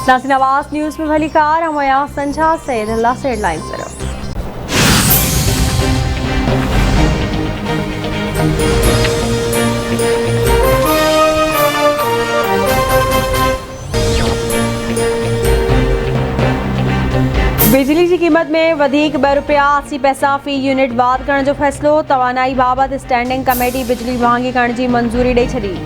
नाज़रीन, आवाज़ न्यूज़ में भली कार हम यहाँ संझा से अल्लाह से हेडलाइन तरफ। बिजली की कीमत में वधीक ₹2.80 फी यूनिट वाध करण जो फ़ैसिलो। तवानाई बाबत स्टैंडिंग कमेटी बिजली महांगी करण की मंजूरी ॾेई छॾी।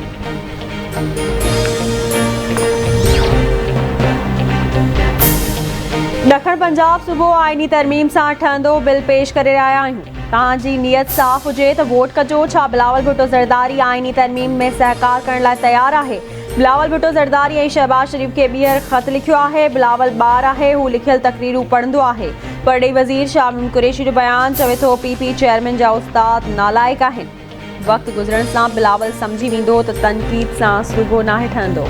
ॾखण पंजाब सूबो आइनी तरमीम सां ठहंदो बिल पेश करे रहिया आहियूं। तव्हांजी नियत साफ़ हुजे त वोट कजो। छा बिलावल भुट्टो ज़रदारी आइनी तरमीम में सहकार करण लाइ तयारु आहे? बिलावल भुट्टो ज़रदारी ऐं शहबाज शरीफ़ खे ॿीहर ख़त लिखियो आहे। बिलावल ॿार आहे, हू लिखियल तकरीरूं पढ़ंदो आहे। परॾेही वज़ीर शाह कुरैशी जो बयान चवे थो PP चेयरमैन जा उस्ताद नालाइक़ आहिनि। वक़्तु गुज़रण सां बिलावल सम्झी वेंदो त तनक़ीद सां सूबो नाहे ठहंदो।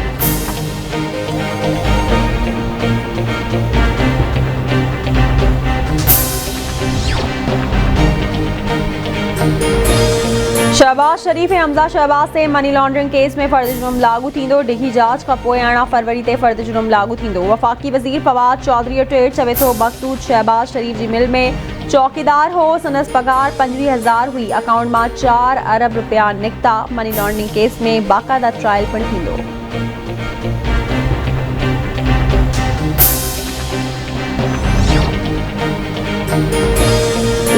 शहबाज शरीफ़ ऐं हमज़ा शहबाज ते मनी लॉन्ड्रिंग केस में फ़र्द जुर्म लागू थींदो। ॾिघी जांच खां पोइ 18 फरवरी ते फ़र्द जुर्म लागू थींदो। वफ़ाक़ी वज़ीर फवाद चौधरी जो ट्वीट चवे थो मक़सूद शहबाज शरीफ़ जी मिल में चौकीदार हो। संदसि पगार 25,000 हुई। अकाउंट मां ₹4 अरब निकिता। मनी लॉन्ड्रिंग केस में बाक़ायदा ट्रायल पिणु थींदो।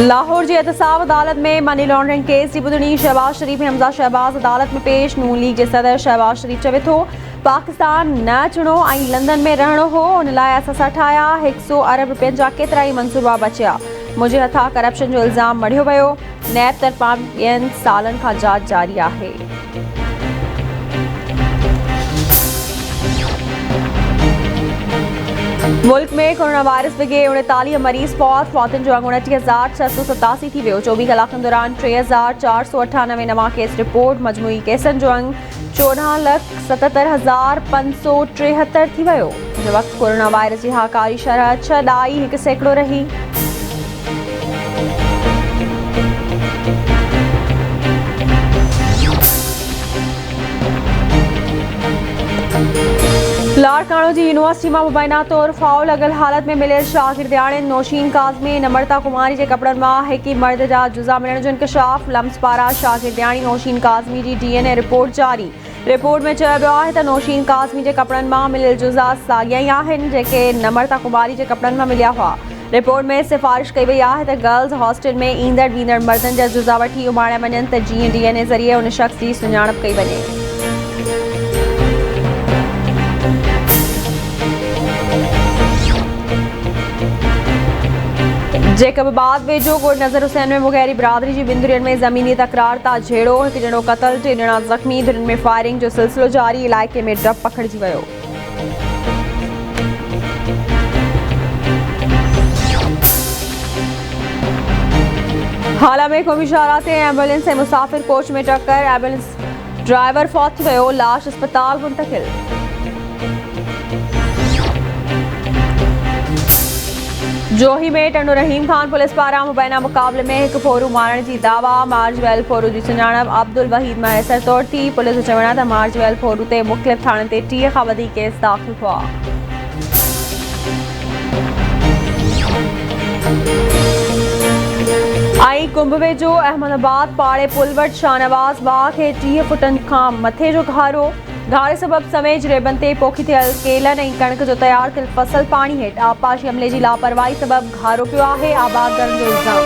लाहौर जी एहतसाब अदालत में मनी लॉन्ड्रिंग केस की ॿुधणी। शहबाज शरीफ़ ऐं हमज़ा शहबाज अदालत में पेश। नून लीग जे सदर शहबाज शरीफ़ चवे थो पाकिस्तान न अचणो ऐं लंदन में रहणो हो, उन लाइ असां ठाहिया। 100 अरब जा केतिरा ई मंसूबा बचिया। मुंहिंजे हथां करप्शन जो इल्ज़ाम मढ़ियो वियो। नैब तरफ़ां ॿियनि सालनि खां जांच जारी आहे। मुल्क में कोरोना वायरस विघे 39 मरीज़ फौतन जो अंग 29,687 थी वियो। 24 कलाकनि दौरान 3,498 नवां केस रिपोर्ट। मजमूई केसनि जो अंग 14,77,573 थी वियो। हिन वक़्तु कोरोना वायरस जी हाकारी शरह 6.1% रही। लाड़काणो जी यूनिवर्सिटी में मुबैना तौर फाउ लगल हालत में मिलियल शागिर्दियाणे नौशीन काज़मी नम्रता कुमारी के कपड़न में हिकी मर्द जा जुज़ा मिलण जो इंकशाफ। लम्स पारा शागिर्दियाणी नौशीन काज़मी की DNA रिपोर्ट जारी। रिपोर्ट में चयो वियो आहे त नौशीन काज़मी के कपड़न में मिलियल जुज़ा साॻिया ई आहिनि जेके नम्रता कुमारी के कपड़न में मिलिया हुआ। रिपोर्ट में सिफारिश कई वई आहे त गर्ल्स हॉस्टल में ईंदड़ वींदड़ मर्दन जा जुज़ा वठी उमाणिया वञनि त जीअं DNA ज़रिए उन शख़्स की सुञाणप कई वञे। जेकबाबाद वेझो ॻोठ नज़र हुसैन में मुग़ैरी बिरादरी जी बिंदुरियुनि में ज़मीनी तकरार ता झेड़ो। हिकु ॼणो क़तल, 3 ॼणा ज़ख़्मी। धुरनि में फायरिंग जो सिलसिलो जारी। इलाइक़े में डप पखिड़िजी वियो। हाला में क़ौमी शाहराह ते एम्बुलेंस ऐं मुसाफ़िर कोच में टक्कर। एम्बुलेंस ड्राइवर फौत थी वियो। लाश अस्पताल मुंतक़िल। जोही में टंडो रहीम खान पुलिस पारां मुबैना मुक़ाबले में हिकु फोरू मारण जी दावा। मार्जवेल फोरू जी सुञाणप अब्दुल वहीद मैसर तौर थी। पुलिस जो चवणु आहे त मार्जवेल फोरू ते मुख़्तलिफ़ थाणनि ते 30 खां वधीक केस दाख़िल हुआ। आई कुंभ वेझो अहमदाबाद पाड़े पुल वटि शाहनवाज़ बाग खे 30 फुटनि खां मथे जो घारो। घारे सबब समेज रेबन ते पोखी थियल केलनि ऐं कणिक जो तयारु थियल फसल पाणी हेठि। आबपाशी अमले जी लापरवाही सबब घारो पियो आहे। आबाद करण जो इल्ज़ाम।